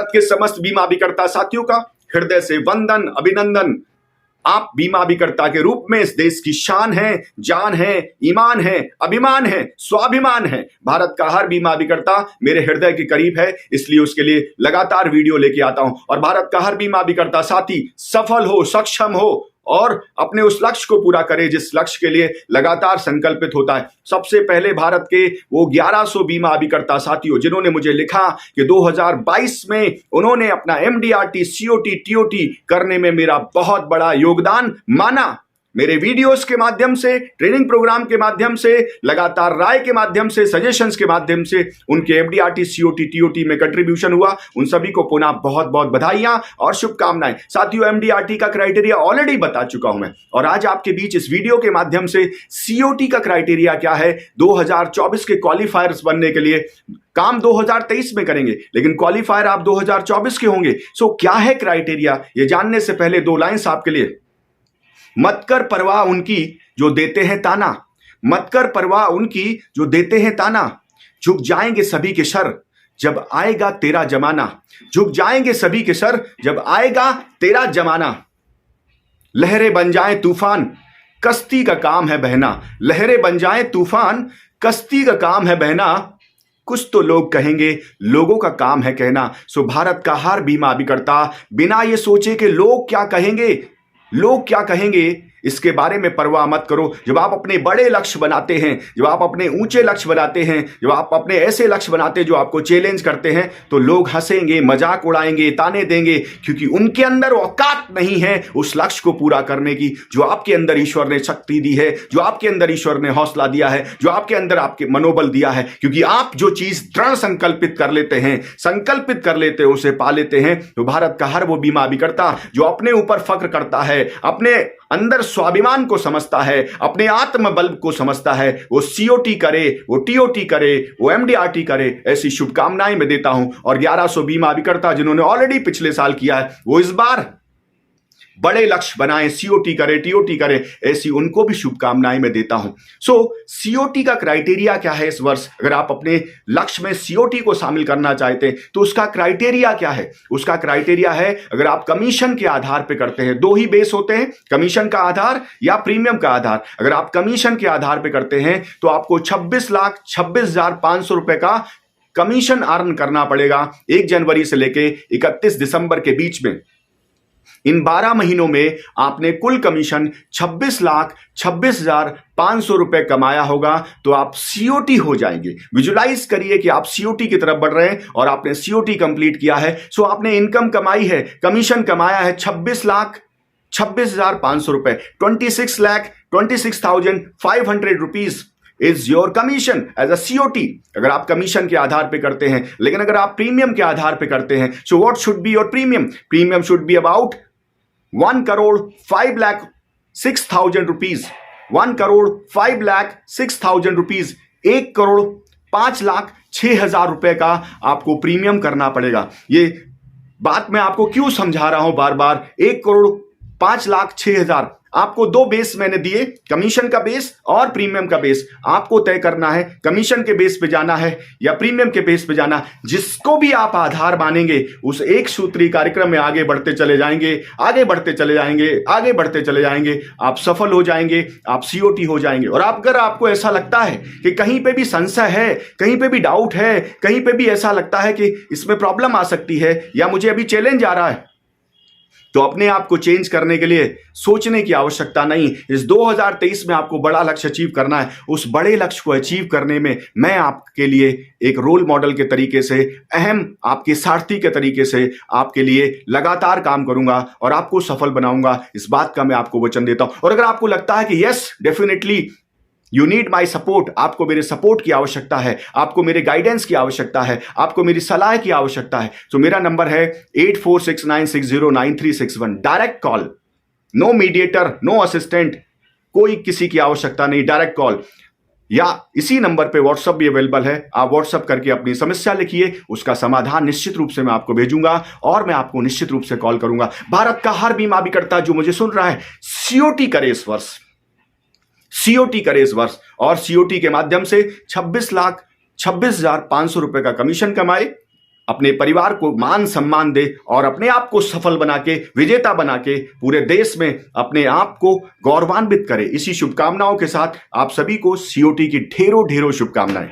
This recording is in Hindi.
के समस्त बीमा अभिकर्ता साथियों का हृदय से वंदन, अभिनंदन। आप बीमा अभिकर्ता के रूप में इस देश की शान है, जान है, ईमान है, अभिमान है, स्वाभिमान है। भारत का हर बीमा अभिकर्ता मेरे हृदय के करीब है, इसलिए उसके लिए लगातार वीडियो लेके आता हूं। और भारत का हर बीमा अभिकर्ता साथी सफल हो, सक्षम हो और अपने उस लक्ष्य को पूरा करे जिस लक्ष्य के लिए लगातार संकल्पित होता है। सबसे पहले भारत के वो 1100 बीमा अभिकर्ता साथियों जिन्होंने मुझे लिखा कि 2022 में उन्होंने अपना MDRT, COT, TOT करने में मेरा बहुत बड़ा योगदान माना। मेरे वीडियोस के माध्यम से, ट्रेनिंग प्रोग्राम के माध्यम से, लगातार राय के माध्यम से, सजेशंस के माध्यम से उनके MDRT, COT, TOT में कंट्रीब्यूशन हुआ। उन सभी को पुनः बहुत बहुत बधाइयां और शुभकामनाएं। साथियों, MDRT का क्राइटेरिया ऑलरेडी बता चुका हूं मैं, और आज आपके बीच इस वीडियो के माध्यम से COT का क्राइटेरिया क्या है। 2024 के क्वालिफायर्स बनने के लिए काम 2023 में करेंगे, लेकिन क्वालिफायर आप 2024 के होंगे। सो क्या है क्राइटेरिया, ये जानने से पहले दो लाइंस आपके लिए। मत कर परवाह उनकी जो देते हैं ताना, मत कर परवाह उनकी जो देते हैं ताना, झुक जाएंगे सभी के सर जब आएगा तेरा जमाना, झुक जाएंगे सभी के सर जब आएगा तेरा जमाना। लहरें बन जाएं तूफान, कश्ती का काम है बहना, लहरें बन जाएं तूफान, कश्ती का काम है बहना, कुछ तो लोग कहेंगे, लोगों का काम है कहना। सो भारत का हर बीमा अभिकर्ता बिना ये सोचे कि लोग क्या कहेंगे, लोग क्या कहेंगे, इसके बारे में परवाह मत करो। जब आप अपने बड़े लक्ष्य बनाते हैं, जब आप अपने ऊंचे लक्ष्य बनाते हैं, जब आप अपने ऐसे लक्ष्य बनाते हैं जो आपको चैलेंज करते हैं, तो लोग हंसेंगे, मजाक उड़ाएंगे, ताने देंगे, क्योंकि उनके अंदर औकात नहीं है उस लक्ष्य को पूरा करने की जो आपके अंदर ईश्वर ने शक्ति दी है, जो आपके अंदर ईश्वर ने हौसला दिया है, जो आपके अंदर आपके मनोबल दिया है। क्योंकि आप जो चीज दृढ़ संकल्पित कर लेते हैं, संकल्पित कर लेते हैं, उसे पा लेते हैं। तो भारत का हर वो बीमा अभिकर्ता जो अपने ऊपर फक्र करता है, अपने अंदर स्वाभिमान को समझता है, अपने आत्मबल को समझता है, वो COT करे, वो TOT करे, वो MDRT करे, ऐसी शुभकामनाएं मैं देता हूं। और 1100 बीमा अभिकर्ता जिन्होंने ऑलरेडी पिछले साल किया है, वो इस बार बड़े लक्ष्य बनाएं, COT करे, TOT करे, ऐसी उनको भी शुभकामनाएं मैं देता हूं। सो COT का क्राइटेरिया क्या है इस वर्ष? अगर आप अपने लक्ष्य में COT को शामिल करना चाहते हैं तो उसका क्राइटेरिया क्या है? उसका क्राइटेरिया है, अगर आप कमीशन के आधार पर करते हैं, दो ही बेस होते हैं, कमीशन का आधार या प्रीमियम का आधार। अगर आप कमीशन के आधार पर करते हैं तो आपको 26,26,500 रुपए का कमीशन अर्न करना पड़ेगा 1 जनवरी से लेके 31 दिसंबर के बीच में। इन 12 महीनों में आपने कुल कमीशन 26,26,500 रुपए कमाया होगा, तो आप COT हो जाएंगे। विजुलाइज करिए कि आप COT की तरफ बढ़ रहे हैं और आपने COT कंप्लीट किया है। सो आपने इनकम कमाई है, कमीशन कमाया है 26,26,500 रुपए, 26,26,500 rupees is your commission as a COT। अगर आप कमीशन के आधार पे करते हैं, लेकिन अगर आप प्रीमियम के आधार पे करते हैं, so what should be your premium? Premium should be about 1,05,06,000 rupees, 1,05,06,000 rupees, 1,05,06,000 रुपए का आपको प्रीमियम करना पड़ेगा। ये बात मैं आपको क्यों समझा रहा हूं बार बार? 1,05,06,000 आपको दो बेस मैंने दिए, कमीशन का बेस और प्रीमियम का बेस। आपको तय करना है कमीशन के बेस पे जाना है या प्रीमियम के बेस पे जाना। जिसको भी आप आधार मानेंगे, उस एक सूत्री कार्यक्रम में आगे बढ़ते चले जाएंगे, आगे बढ़ते चले जाएंगे, आगे बढ़ते चले जाएंगे। आप सफल हो जाएंगे, आप COT हो जाएंगे। और अगर आपको ऐसा लगता है कि कहीं पे भी संशय है, कहीं पे भी डाउट है, कहीं पे भी ऐसा लगता है कि इसमें प्रॉब्लम आ सकती है या मुझे अभी चैलेंज आ रहा है, तो अपने आप को चेंज करने के लिए सोचने की आवश्यकता नहीं। इस 2023 में आपको बड़ा लक्ष्य अचीव करना है। उस बड़े लक्ष्य को अचीव करने में मैं आपके लिए एक रोल मॉडल के तरीके से, अहम आपके सारथी के तरीके से आपके लिए लगातार काम करूंगा और आपको सफल बनाऊंगा। इस बात का मैं आपको वचन देता हूं। और अगर आपको लगता है कि yes definitely you need my support, आपको मेरे सपोर्ट की आवश्यकता है, आपको मेरे गाइडेंस की आवश्यकता है, आपको मेरी सलाह की आवश्यकता है, तो मेरा नंबर है 8469609361। Direct call, no mediator, no assistant, कोई किसी की आवश्यकता नहीं, डायरेक्ट कॉल। या इसी नंबर पे व्हाट्सएप भी अवेलेबल है, आप व्हाट्सएप करके अपनी समस्या लिखिए, उसका समाधान निश्चित रूप से मैं आपको भेजूंगा और मैं आपको निश्चित रूप से कॉल करूंगा। भारत का हर बीमा अभिकर्ता जो मुझे सुन रहा है, COT करे इस वर्ष, COT करे इस वर्ष, और COT के माध्यम से 26,26,500 रुपए का कमीशन कमाए, अपने परिवार को मान सम्मान दे और अपने आप को सफल बना के, विजेता बना के पूरे देश में अपने आप को गौरवान्वित करे। इसी शुभकामनाओं के साथ आप सभी को सीओटी की ढेरों ढेरों शुभकामनाएं।